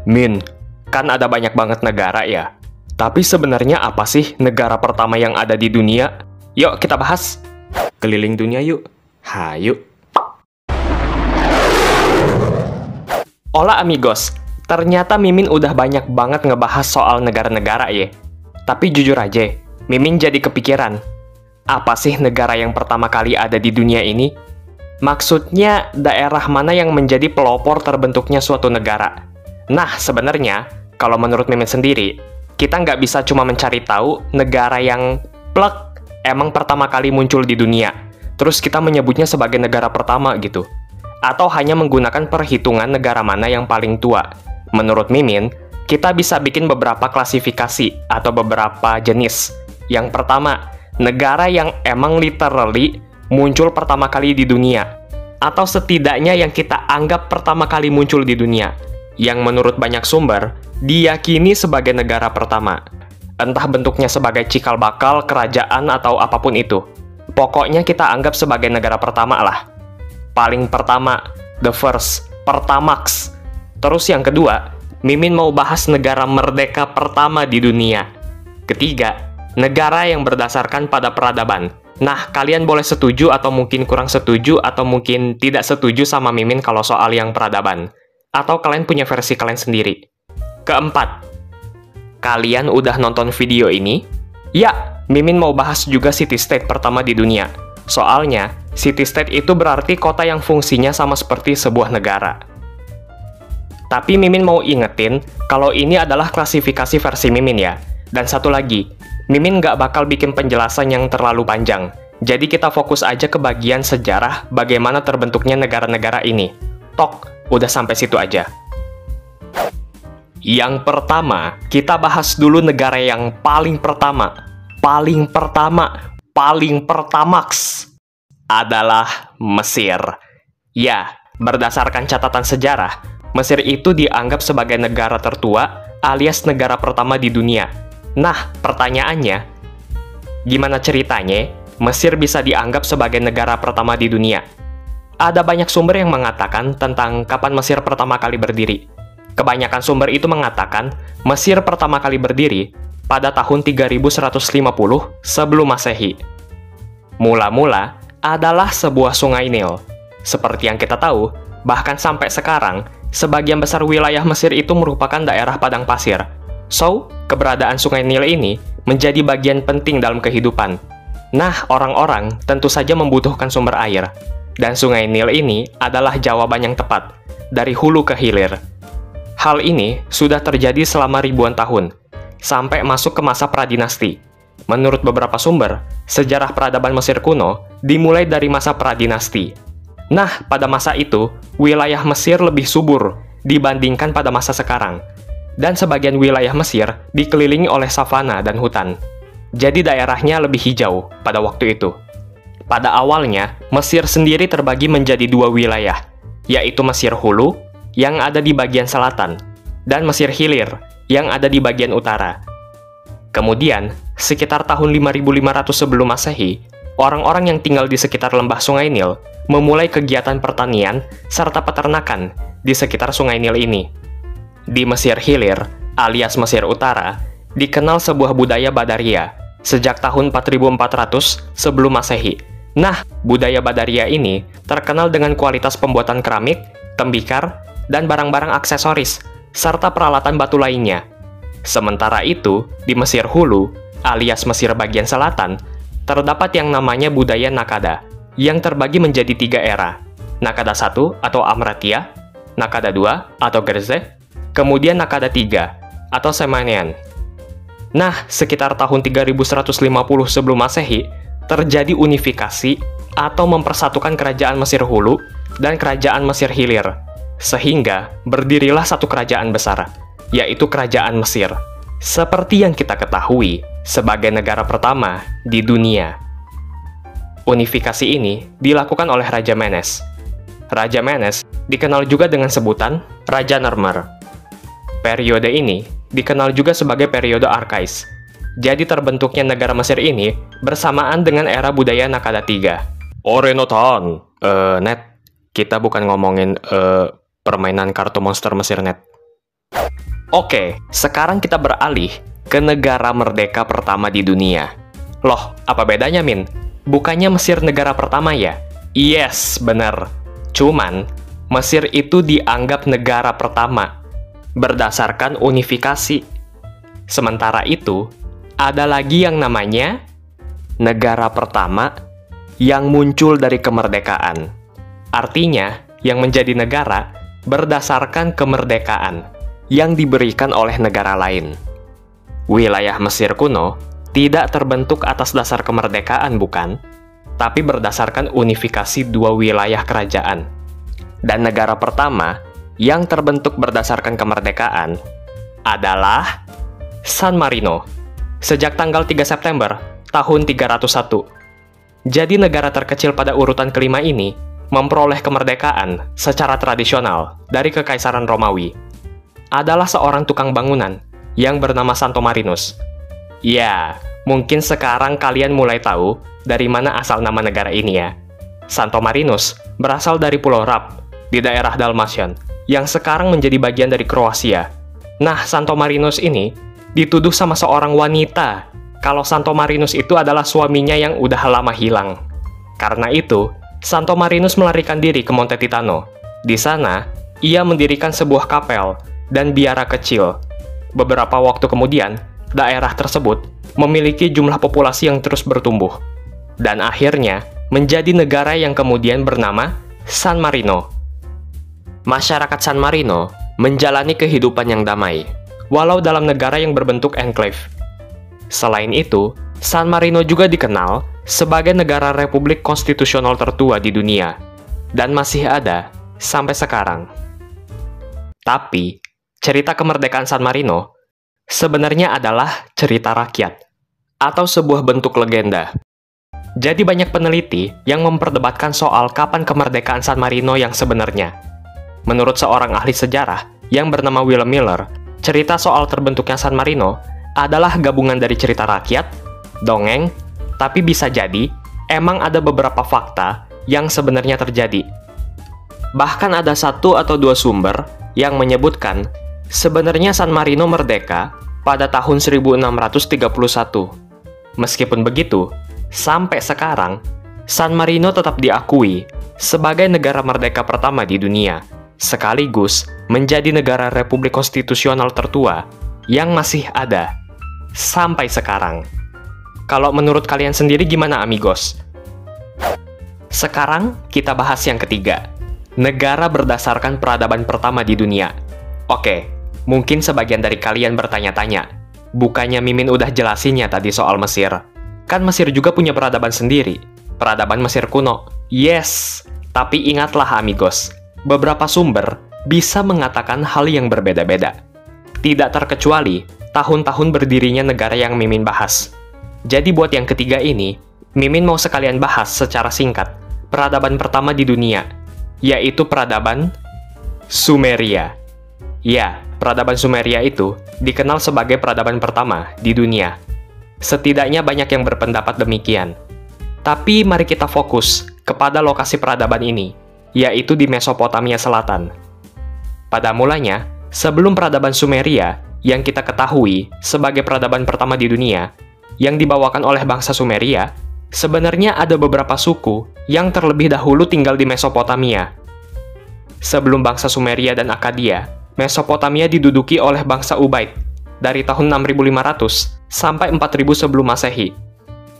Min, kan ada banyak banget negara ya. Tapi sebenarnya apa sih negara pertama yang ada di dunia? Yuk kita bahas. Keliling dunia yuk. Hayu. Hola amigos, ternyata Mimin udah banyak banget ngebahas soal negara-negara ya. Tapi jujur aja, Mimin jadi kepikiran. Apa sih negara yang pertama kali ada di dunia ini? Maksudnya daerah mana yang menjadi pelopor terbentuknya suatu negara? Nah, sebenarnya, kalau menurut Mimin sendiri, kita nggak bisa cuma mencari tahu negara yang plek emang pertama kali muncul di dunia, terus kita menyebutnya sebagai negara pertama gitu. Atau hanya menggunakan perhitungan negara mana yang paling tua. Menurut Mimin, kita bisa bikin beberapa klasifikasi atau beberapa jenis. Yang pertama, negara yang emang literally muncul pertama kali di dunia. Atau setidaknya yang kita anggap pertama kali muncul di dunia. Yang menurut banyak sumber, diyakini sebagai negara pertama. Entah bentuknya sebagai cikal bakal, kerajaan, atau apapun itu. Pokoknya kita anggap sebagai negara pertama lah. Paling pertama, the first, Pertamax. Terus yang kedua, Mimin mau bahas negara merdeka pertama di dunia. Ketiga, negara yang berdasarkan pada peradaban. Nah, kalian boleh setuju atau mungkin kurang setuju atau mungkin tidak setuju sama Mimin kalau soal yang peradaban. Atau kalian punya versi kalian sendiri. Keempat, kalian udah nonton video ini? Ya, Mimin mau bahas juga city-state pertama di dunia. Soalnya, city-state itu berarti kota yang fungsinya sama seperti sebuah negara. Tapi Mimin mau ingetin, kalau ini adalah klasifikasi versi Mimin ya. Dan satu lagi, Mimin nggak bakal bikin penjelasan yang terlalu panjang. Jadi kita fokus aja ke bagian sejarah bagaimana terbentuknya negara-negara ini. Tok, udah sampai situ aja. Yang pertama, kita bahas dulu negara yang paling pertama. Paling pertamax adalah Mesir. Ya, berdasarkan catatan sejarah, Mesir itu dianggap sebagai negara tertua alias negara pertama di dunia. Nah, pertanyaannya, gimana ceritanya Mesir bisa dianggap sebagai negara pertama di dunia? Ada banyak sumber yang mengatakan tentang kapan Mesir pertama kali berdiri. Kebanyakan sumber itu mengatakan Mesir pertama kali berdiri pada tahun 3150 sebelum Masehi. Mula-mula adalah sebuah sungai Nil. Seperti yang kita tahu, bahkan sampai sekarang, sebagian besar wilayah Mesir itu merupakan daerah padang pasir. So, keberadaan sungai Nil ini menjadi bagian penting dalam kehidupan. Nah, orang-orang tentu saja membutuhkan sumber air. Dan sungai Nil ini adalah jawaban yang tepat, dari hulu ke hilir. Hal ini sudah terjadi selama ribuan tahun, sampai masuk ke masa pradinasti. Menurut beberapa sumber, sejarah peradaban Mesir kuno dimulai dari masa pradinasti. Nah, pada masa itu, wilayah Mesir lebih subur dibandingkan pada masa sekarang. Dan sebagian wilayah Mesir dikelilingi oleh savana dan hutan. Jadi daerahnya lebih hijau pada waktu itu. Pada awalnya, Mesir sendiri terbagi menjadi dua wilayah, yaitu Mesir Hulu, yang ada di bagian selatan, dan Mesir Hilir, yang ada di bagian utara. Kemudian, sekitar tahun 5500 sebelum Masehi, orang-orang yang tinggal di sekitar lembah Sungai Nil memulai kegiatan pertanian serta peternakan di sekitar Sungai Nil ini. Di Mesir Hilir, alias Mesir Utara, dikenal sebuah budaya Badaria sejak tahun 4400 sebelum Masehi. Nah, budaya Badaria ini terkenal dengan kualitas pembuatan keramik, tembikar, dan barang-barang aksesoris, serta peralatan batu lainnya. Sementara itu, di Mesir Hulu, alias Mesir bagian selatan, terdapat yang namanya budaya Nakada, yang terbagi menjadi 3 era. Nakada 1 atau Amratia, Nakada 2 atau Gerze, kemudian Nakada 3 atau Semanian. Nah, sekitar tahun 3150 sebelum Masehi, terjadi unifikasi atau mempersatukan kerajaan Mesir Hulu dan kerajaan Mesir Hilir, sehingga berdirilah satu kerajaan besar, yaitu Kerajaan Mesir, seperti yang kita ketahui sebagai negara pertama di dunia. Unifikasi ini dilakukan oleh Raja Menes. Raja Menes dikenal juga dengan sebutan Raja Narmer. Periode ini dikenal juga sebagai periode Arkais. Jadi terbentuknya negara Mesir ini bersamaan dengan era budaya Nakada 3. Orenotan, Net, kita bukan ngomongin permainan kartu monster Mesir, Net. Oke, sekarang kita beralih ke negara merdeka pertama di dunia. Loh, apa bedanya, Min? Bukannya Mesir negara pertama ya? Yes, bener. Cuman, Mesir itu dianggap negara pertama berdasarkan unifikasi. Sementara itu, ada lagi yang namanya negara pertama yang muncul dari kemerdekaan. Artinya, yang menjadi negara berdasarkan kemerdekaan yang diberikan oleh negara lain. Wilayah Mesir kuno tidak terbentuk atas dasar kemerdekaan, bukan? Tapi berdasarkan unifikasi dua wilayah kerajaan. Dan negara pertama yang terbentuk berdasarkan kemerdekaan adalah San Marino sejak tanggal 3 September tahun 301. Jadi negara terkecil pada urutan kelima ini memperoleh kemerdekaan secara tradisional dari Kekaisaran Romawi adalah seorang tukang bangunan yang bernama Santo Marinus. Ya, mungkin sekarang kalian mulai tahu dari mana asal nama negara ini ya. Santo Marinus berasal dari Pulau Rab di daerah Dalmatian yang sekarang menjadi bagian dari Kroasia. Nah, Santo Marinus ini dituduh sama seorang wanita kalau Santo Marinus itu adalah suaminya yang udah lama hilang. Karena itu, Santo Marinus melarikan diri ke Monte Titano. Di sana, ia mendirikan sebuah kapel dan biara kecil. Beberapa waktu kemudian, daerah tersebut memiliki jumlah populasi yang terus bertumbuh. Dan akhirnya, menjadi negara yang kemudian bernama San Marino. Masyarakat San Marino menjalani kehidupan yang damai, walau dalam negara yang berbentuk enclave. Selain itu, San Marino juga dikenal sebagai negara republik konstitusional tertua di dunia, dan masih ada sampai sekarang. Tapi, cerita kemerdekaan San Marino sebenarnya adalah cerita rakyat, atau sebuah bentuk legenda. Jadi banyak peneliti yang memperdebatkan soal kapan kemerdekaan San Marino yang sebenarnya. Menurut seorang ahli sejarah yang bernama William Miller, cerita soal terbentuknya San Marino adalah gabungan dari cerita rakyat, dongeng, tapi bisa jadi emang ada beberapa fakta yang sebenarnya terjadi. Bahkan ada 1 atau 2 sumber yang menyebutkan sebenarnya San Marino merdeka pada tahun 1631. Meskipun begitu, sampai sekarang, San Marino tetap diakui sebagai negara merdeka pertama di dunia, sekaligus menjadi negara republik konstitusional tertua yang masih ada sampai sekarang. Kalau menurut kalian sendiri gimana, amigos? Sekarang kita bahas yang ketiga, negara berdasarkan peradaban pertama di dunia. Oke, mungkin sebagian dari kalian bertanya-tanya, bukannya Mimin udah jelasinnya tadi soal Mesir? Kan Mesir juga punya peradaban sendiri, peradaban Mesir kuno. Yes, tapi ingatlah amigos, beberapa sumber bisa mengatakan hal yang berbeda-beda. Tidak terkecuali tahun-tahun berdirinya negara yang Mimin bahas. Jadi buat yang ketiga ini, Mimin mau sekalian bahas secara singkat peradaban pertama di dunia, yaitu peradaban Sumeria. Ya, peradaban Sumeria itu dikenal sebagai peradaban pertama di dunia. Setidaknya banyak yang berpendapat demikian. Tapi mari kita fokus kepada lokasi peradaban ini, yaitu di Mesopotamia Selatan. Pada mulanya, sebelum peradaban Sumeria yang kita ketahui sebagai peradaban pertama di dunia, yang dibawakan oleh bangsa Sumeria, sebenarnya ada beberapa suku yang terlebih dahulu tinggal di Mesopotamia. Sebelum bangsa Sumeria dan Akkadia, Mesopotamia diduduki oleh bangsa Ubaid dari tahun 6500 sampai 4000 sebelum Masehi.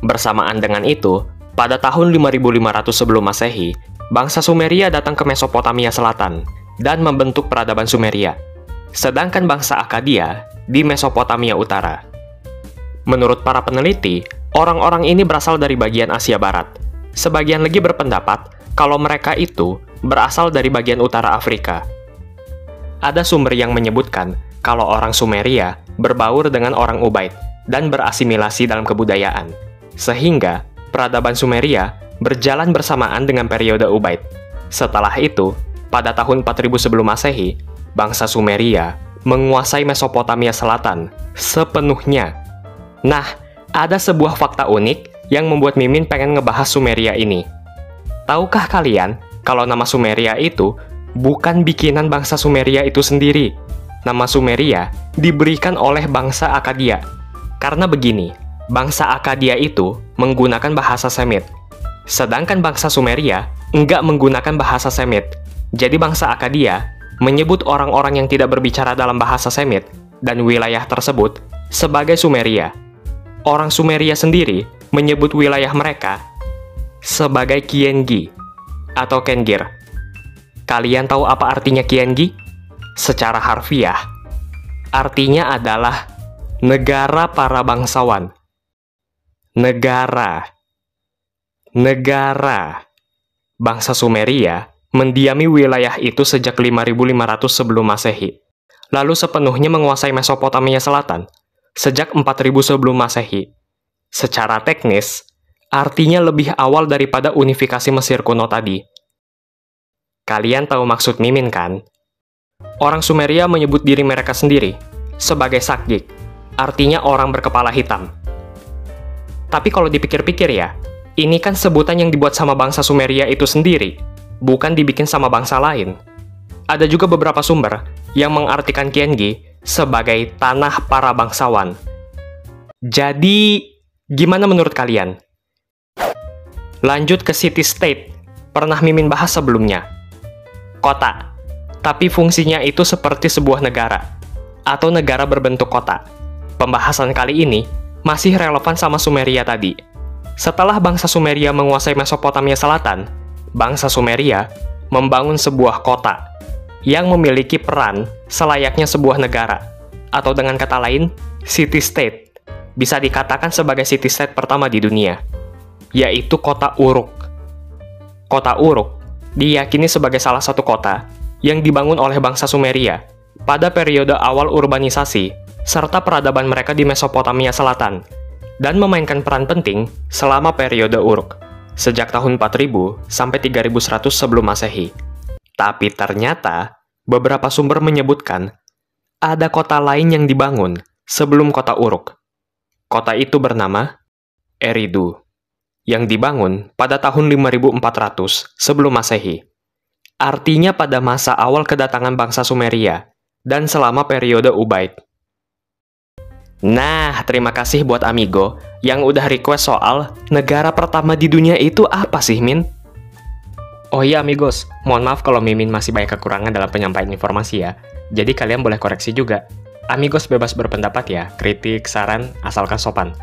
Bersamaan dengan itu, pada tahun 5500 sebelum Masehi, bangsa Sumeria datang ke Mesopotamia Selatan dan membentuk peradaban Sumeria. Sedangkan bangsa Akkadia di Mesopotamia Utara. Menurut para peneliti, orang-orang ini berasal dari bagian Asia Barat. Sebagian lagi berpendapat kalau mereka itu berasal dari bagian utara Afrika. Ada sumber yang menyebutkan kalau orang Sumeria berbaur dengan orang Ubaid dan berasimilasi dalam kebudayaan, sehingga peradaban Sumeria berjalan bersamaan dengan periode Ubaid. Setelah itu, pada tahun 4000 sebelum Masehi, bangsa Sumeria menguasai Mesopotamia Selatan sepenuhnya. Nah, ada sebuah fakta unik yang membuat Mimin pengen ngebahas Sumeria ini. Tahukah kalian kalau nama Sumeria itu bukan bikinan bangsa Sumeria itu sendiri? nama Sumeria diberikan oleh bangsa Akkadia. Karena begini, bangsa Akkadia itu menggunakan bahasa Semit, sedangkan bangsa Sumeria enggak menggunakan bahasa Semit. Jadi bangsa Akkadia menyebut orang-orang yang tidak berbicara dalam bahasa Semit dan wilayah tersebut sebagai Sumeria. Orang Sumeria sendiri menyebut wilayah mereka sebagai Kiengi atau Kengir. Kalian tahu apa artinya Kiengi? Secara harfiah, artinya adalah negara para bangsawan. Negara. Bangsa Sumeria mendiami wilayah itu sejak 5500 sebelum Masehi. Lalu sepenuhnya menguasai Mesopotamia Selatan sejak 4000 sebelum Masehi. Secara teknis, artinya lebih awal daripada unifikasi Mesir kuno tadi. Kalian tahu maksud Mimin kan? Orang Sumeria menyebut diri mereka sendiri sebagai Sakgik, artinya orang berkepala hitam. Tapi kalau dipikir-pikir ya, ini kan sebutan yang dibuat sama bangsa Sumeria itu sendiri, bukan dibikin sama bangsa lain. Ada juga beberapa sumber yang mengartikan Kiengi sebagai tanah para bangsawan. Jadi, gimana menurut kalian? Lanjut ke city state, pernah Mimin bahas sebelumnya. Kota, tapi fungsinya itu seperti sebuah negara, atau negara berbentuk kota. Pembahasan kali ini masih relevan sama Sumeria tadi. Setelah bangsa Sumeria menguasai Mesopotamia Selatan, bangsa Sumeria membangun sebuah kota yang memiliki peran selayaknya sebuah negara, atau dengan kata lain, city-state. Bisa dikatakan sebagai city-state pertama di dunia, yaitu kota Uruk. Kota Uruk diyakini sebagai salah satu kota yang dibangun oleh bangsa Sumeria pada periode awal urbanisasi serta peradaban mereka di Mesopotamia Selatan, dan memainkan peran penting selama periode Uruk, sejak tahun 4000 sampai 3100 sebelum Masehi. Tapi ternyata, beberapa sumber menyebutkan ada kota lain yang dibangun sebelum kota Uruk. Kota itu bernama Eridu, yang dibangun pada tahun 5400 sebelum Masehi. Artinya pada masa awal kedatangan bangsa Sumeria dan selama periode Ubaid. Nah, terima kasih buat Amigo yang udah request soal negara pertama di dunia itu apa sih, Min? Oh iya, amigos, mohon maaf kalau Mimin masih banyak kekurangan dalam penyampaian informasi ya. Jadi kalian boleh koreksi juga. Amigos bebas berpendapat ya, kritik, saran, asalkan sopan.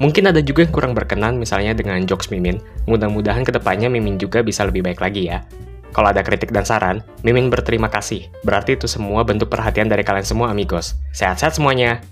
Mungkin ada juga yang kurang berkenan misalnya dengan jokes Mimin. Mudah-mudahan kedepannya Mimin juga bisa lebih baik lagi ya. Kalau ada kritik dan saran, Mimin berterima kasih. Berarti itu semua bentuk perhatian dari kalian semua, amigos. Sehat-sehat semuanya!